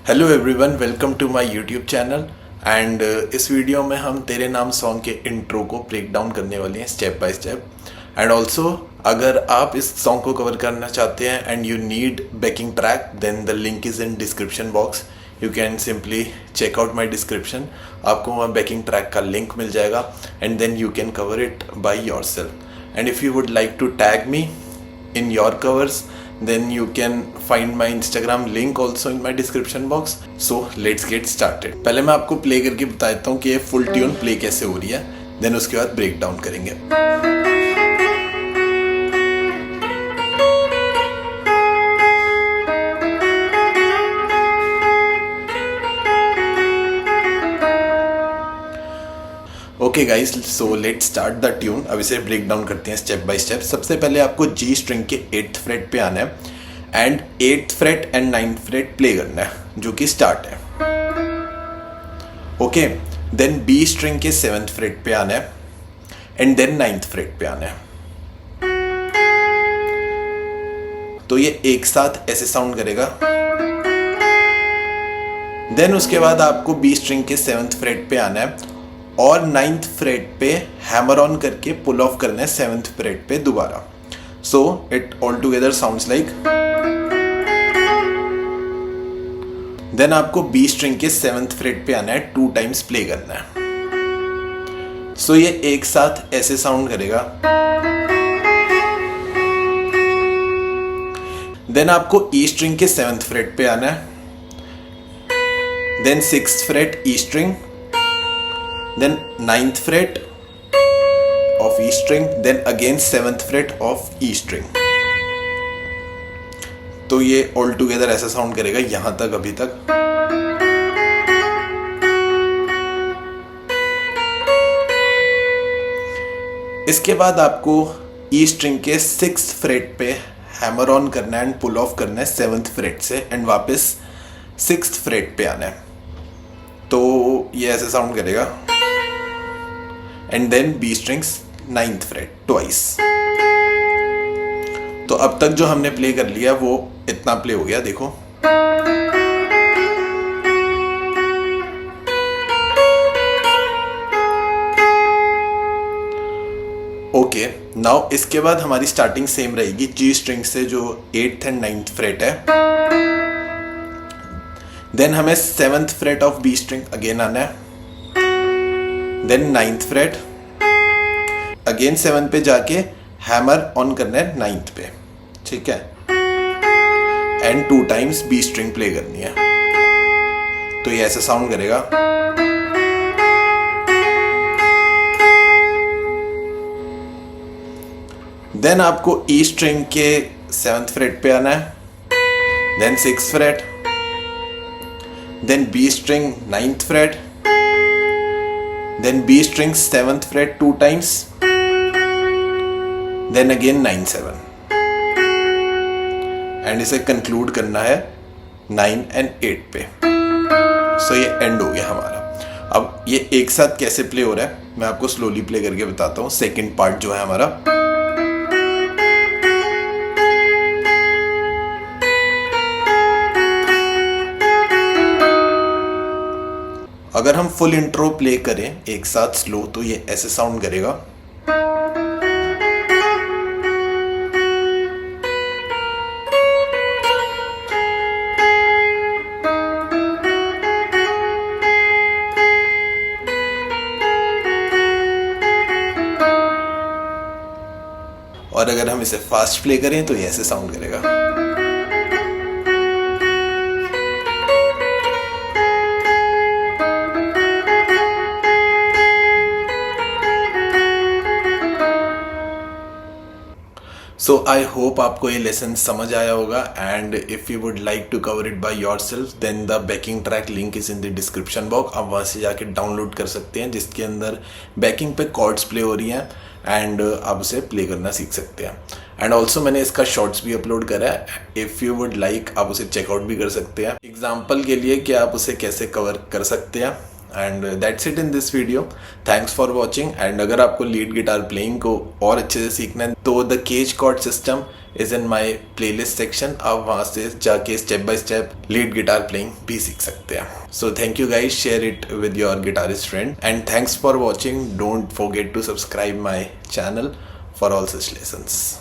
Hello everyone, welcome to my YouTube channel. And इस video में हम तेरे नाम सॉन्ग के इंट्रो को ब्रेक डाउन करने वाले हैं step by step. And also अगर आप इस सॉन्ग को कवर करना चाहते हैं and you need backing track, then the link is in description box. You can simply check out my description, आपको वहाँ बैकिंग ट्रैक का लिंक मिल जाएगा and then you can cover it by yourself. And if you would like to tag me in your covers, then you can find my Instagram link also in my description box. So let's get started. पहले मैं आपको play करके बता देता हूँ कि ये full tune play कैसे हो रही है, देन उसके बाद ब्रेक डाउन करेंगे। Okay guys, so let's start the tune. अब इसे ब्रेक डाउन करते हैं स्टेप बाय स्टेप। सबसे पहले आपको जी स्ट्रिंग के 8th फ्रेट पे आना है and 8th freight and 9th freight play करना है, जो कि स्टार्ट है। ओके, देन बी स्ट्रिंग के 7th फ्रेट पे आना है एंड देन 9th फ्रेट पे आना है। तो ये एक साथ ऐसे साउंड करेगा। देन उसके बाद आपको बी स्ट्रिंग के 7th फ्रेट पे आना है और 9th फ्रेट पे हैमर ऑन करके पुल ऑफ करना है 7th फ्रेट पे दोबारा। So it all together sounds like. Then आपको बी स्ट्रिंग के 7th फ्रेट पे आना है, 2 टाइम्स प्ले करना है। सो ये एक साथ ऐसे साउंड करेगा। देन आपको ई स्ट्रिंग के 7th फ्रेट पे आना है, then 6th fret E string, then 9th fret of E string, then again 7th fret of E string। तो ये ऑल टुगेदर ऐसा साउंड करेगा यहां तक, अभी तक। इसके बाद आपको E string के 6th फ्रेट पे हैमर ऑन करना है एंड पुल ऑफ करना है 7th फ्रेट से एंड वापस 6th फ्रेट पे आना है। तो ये ऐसे साउंड करेगा and then B strings 9th fret twice. तो अब तक जो हमने प्ले कर लिया वो इतना प्ले हो गया, देखो। ओके, नाउ इसके बाद हमारी स्टार्टिंग सेम रहेगी जी स्ट्रिंग से, जो 8th एंड 9th फ्रेट है। देन हमें 7th fret of B string again आना है, देन 9th फ्रेट, अगेन 7 पे जाके हैमर ऑन करना है 9th पे, ठीक है। And 2 times B string play करनी है। तो ये ऐसे साउंड करेगा। देन आपको ई स्ट्रिंग के 7th फ्रेट पे आना है, then 6th fret, then B string 9th fret, then B string 7th fret 2 times, then again 9 7, and इसे कंक्लूड करना है 9 and 8 पे। सो ये एंड हो गया हमारा। अब ये एक साथ कैसे प्ले हो रहा है मैं आपको स्लोली प्ले करके बताता हूँ। सेकंड पार्ट जो है हमारा, अगर हम फुल इंट्रो प्ले करें एक साथ स्लो, तो ये ऐसे साउंड करेगा। और अगर हम इसे फास्ट प्ले करें तो ये ऐसे साउंड करेगा। सो आई होप आपको ये लेसन समझ आया होगा। And if you would like to cover it by yourself, then the backing track link is in the description box. आप वहाँ से जाके डाउनलोड कर सकते हैं, जिसके अंदर बैकिंग पे कॉर्ड्स प्ले हो रही हैं एंड आप उसे प्ले करना सीख सकते हैं। एंड ऑल्सो मैंने इसका शॉर्ट्स भी अपलोड करा है, इफ़ यू वुड लाइक आप उसे चेकआउट भी कर सकते हैं। एग्जाम्पल के लिए कि आप उसे कैसे कवर कर सकते हैं, and that's it in this video. Thanks for watching. And अगर आपको लीड गिटार प्लेइंग को और अच्छे से सीखना है तो the cage chord system is in my playlist section. आप वहाँ से जाके step by step lead guitar playing भी सीख सकते हैं. So thank you guys, share it with your guitarist friend and thanks for watching. Don't forget to subscribe my channel for all such lessons.